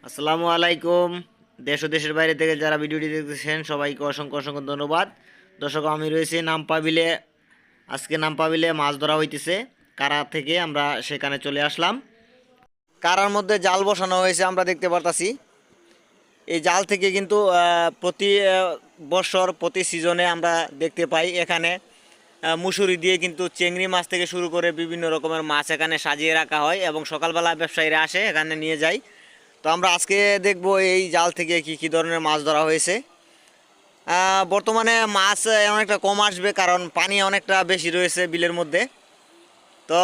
আসসালামু আলাইকুম। দেশ ও দেশের বাইরে থেকে যারা ভিডিওটি দেখতেছেন সবাইকে অসংখ্য অসংখ্য ধন্যবাদ। দর্শক, আমি রয়েছি নামপাবিলে। আজকে নামপাবিলে মাছ ধরা হইতেছে কারা থেকে, আমরা সেখানে চলে আসলাম। কারার মধ্যে জাল বসানো হয়েছে আমরা দেখতে পারতাছি। এই জাল থেকে কিন্তু প্রতি বছর প্রতি সিজনে আমরা দেখতে পাই এখানে মুসুরি দিয়ে কিন্তু চিংড়ি মাছ থেকে শুরু করে বিভিন্ন রকমের মাছ এখানে সাজিয়ে রাখা হয় এবং সকালবেলা ব্যবসায়ীরা আসে এখানে নিয়ে যায়। তো আমরা আজকে দেখব এই জাল থেকে কি কি ধরনের মাছ ধরা হয়েছে। বর্তমানে মাছ অনেকটা কম আসবে, কারণ পানি অনেকটা বেশি রয়েছে বিলের মধ্যে। তো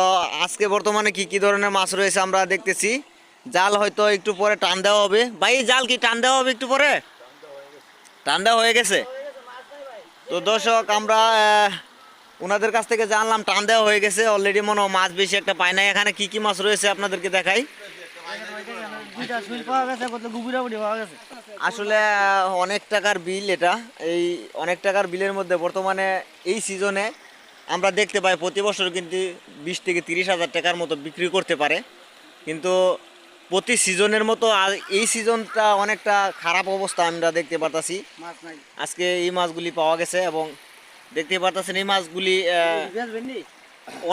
আজকে বর্তমানে কি কি ধরনের মাছ রয়েছে আমরা দেখতেছি। জাল হয়তো একটু পরে টান দেওয়া হবে। ভাই, জাল কি টান দেওয়া হবে একটু পরে? টান দেওয়া হয়ে গেছে। তো দর্শক, আমরা ওনাদের কাছ থেকে জানলাম টান দেওয়া হয়ে গেছে অলরেডি। মনে হয় মাছ বেশি একটা পায় নাই। এখানে কি কি মাছ রয়েছে আপনাদেরকে দেখাই। আসলে অনেক টাকার বিল এটা। এই অনেক টাকার বিলের মধ্যে বর্তমানে এই সিজনে আমরা দেখতে পাই প্রতি বছর কিন্তু 20 থেকে 30 হাজার টাকার মতো বিক্রি করতে পারে। কিন্তু প্রতি সিজনের মতো আর এই সিজনটা অনেকটা খারাপ অবস্থা আমরা দেখতে পারতাছি। আজকে এই মাছগুলি পাওয়া গেছে এবং দেখতে পারতাছেন এই মাছগুলি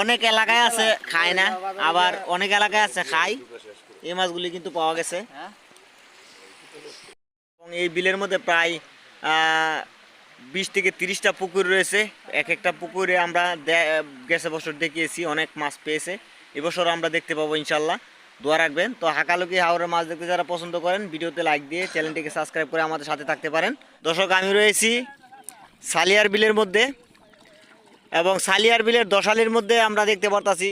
অনেক এলাকায় আছে খায় না, আবার অনেক এলাকায় আছে খায়। এই মাছগুলি কিন্তু পাওয়া গেছে এবং এই বিলের মধ্যে প্রায় 20 থেকে 30টা পুকুর রয়েছে। এক একটা পুকুরে আমরা গেছে বছর দেখিয়েছি অনেক মাছ পেয়েছে। এবছর আমরা দেখতে পাবো ইনশাল্লাহ। দোয়া রাখবেন। তো হাকালুকি হাওরের মাছ দেখতে যারা পছন্দ করেন ভিডিওতে লাইক দিয়ে চ্যানেলটিকে সাবস্ক্রাইব করে আমাদের সাথে থাকতে পারেন। দর্শক, আমি রয়েছি সালিয়ার বিলের মধ্যে এবং সালিয়ার বিলের দশালির মধ্যে আমরা দেখতে পারতাছি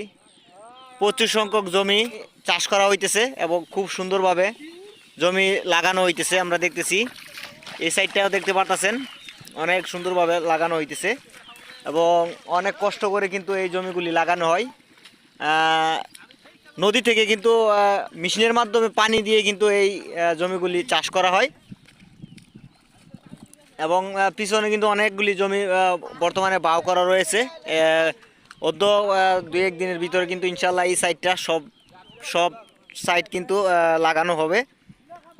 প্রচুর সংখ্যক জমি চাষ করা হইতেছে এবং খুব সুন্দরভাবে জমি লাগানো হইতেছে আমরা দেখতেছি। এই সাইডটাও দেখতে পারতাছেন অনেক সুন্দরভাবে লাগানো হইতেছে এবং অনেক কষ্ট করে কিন্তু এই জমিগুলি লাগানো হয়। নদী থেকে কিন্তু মেশিনের মাধ্যমে পানি দিয়ে কিন্তু এই জমিগুলি চাষ করা হয় এবং পিছনে কিন্তু অনেকগুলি জমি বর্তমানে বাও করা রয়েছে। অর্ধ 2-1 দিনের ভিতরে কিন্তু ইনশাল্লাহ এই সাইডটা সব সাইড কিন্তু লাগানো হবে।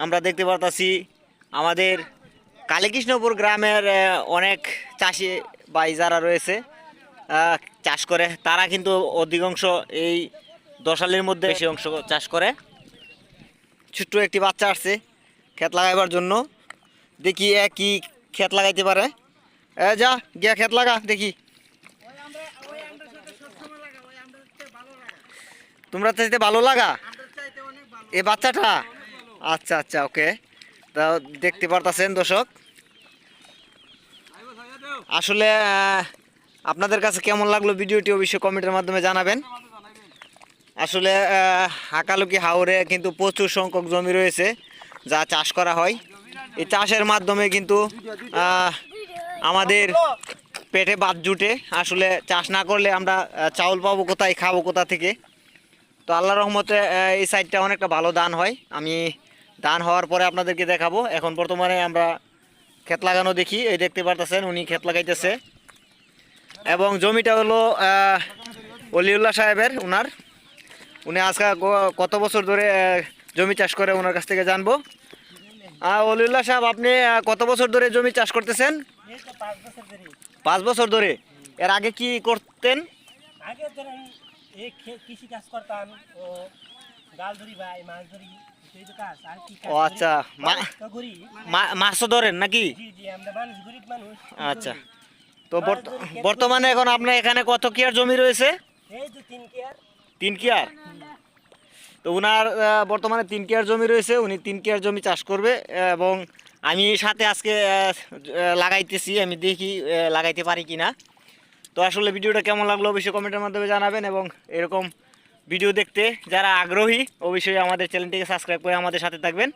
আমরা দেখতে পারতাছি আমাদের কালীকৃষ্ণপুর গ্রামের অনেক চাষি ভাই যারা রয়েছে চাষ করে, তারা কিন্তু অধিকাংশ এই দশালির মধ্যে বেশি অংশ চাষ করে। ছোট্ট একটি বাচ্চা আসছে ক্ষেত লাগাইবার জন্য। দেখি কি ক্ষেত লাগাইতে পারে। যা গিয়া ক্ষেত লাগা দেখি। তোমরা চাইতে ভালো লাগা এই বাচ্চাটা? আচ্ছা আচ্ছা, ওকে। তা দেখতে পারতাছেন দর্শক, আসলে আপনাদের কাছে কেমন লাগলো ভিডিওটি অবশ্যই কমেন্টের মাধ্যমে জানাবেন। আসলে হাকালুকি হাওরে কিন্তু প্রচুর সংখ্যক জমি রয়েছে যা চাষ করা হয়। এই চাষের মাধ্যমে কিন্তু আমাদের পেটে ভাত জুটে। আসলে চাষ না করলে আমরা চাউল পাবো কোথায়, খাবো কোথা থেকে? তো আল্লাহর রহমতে এই সাইডটা অনেকটা ভালো ধান হয়। আমি ধান হওয়ার পরে আপনাদেরকে দেখাবো। এখন বর্তমানে আমরা ক্ষেত লাগানো দেখি। এই দেখতে পারতেছেন উনি ক্ষেত লাগাইতেছে এবং জমিটা হলো অলিউল্লাহ সাহেবের। উনি আজকে কত বছর ধরে জমি চাষ করে ওনার কাছ থেকে জানবো। অলিউল্লাহ সাহেব, আপনি কত বছর ধরে জমি চাষ করতেছেন? 5 বছর ধরে। এর আগে কি করতেন? কৃষি কাজ করতাম, গাল ধরি ভাই, মাছ ধরি। ও আচ্ছা, মাছও ধরেন নাকি? আচ্ছা। তো বর্তমানে এখন আপনার এখানে কত কিয়ার জমি রয়েছে? 3 কিয়ার। তো উনার বর্তমানে 3 কিয়ার জমি রয়েছে। উনি 3 কিয়ার জমি চাষ করবে এবং আমি সাথে আজকে লাগাইতেছি। আমি দেখি লাগাইতে পারি কিনা। তো আসলে ভিডিওটা কেমন লাগলো অবশ্যই কমেন্টের মাধ্যমে জানাবেন এবং এরকম ভিডিও দেখতে যারা আগ্রহী অবশ্যই আমাদের চ্যানেলটিকে সাবস্ক্রাইব করে আমাদের সাথে থাকবেন।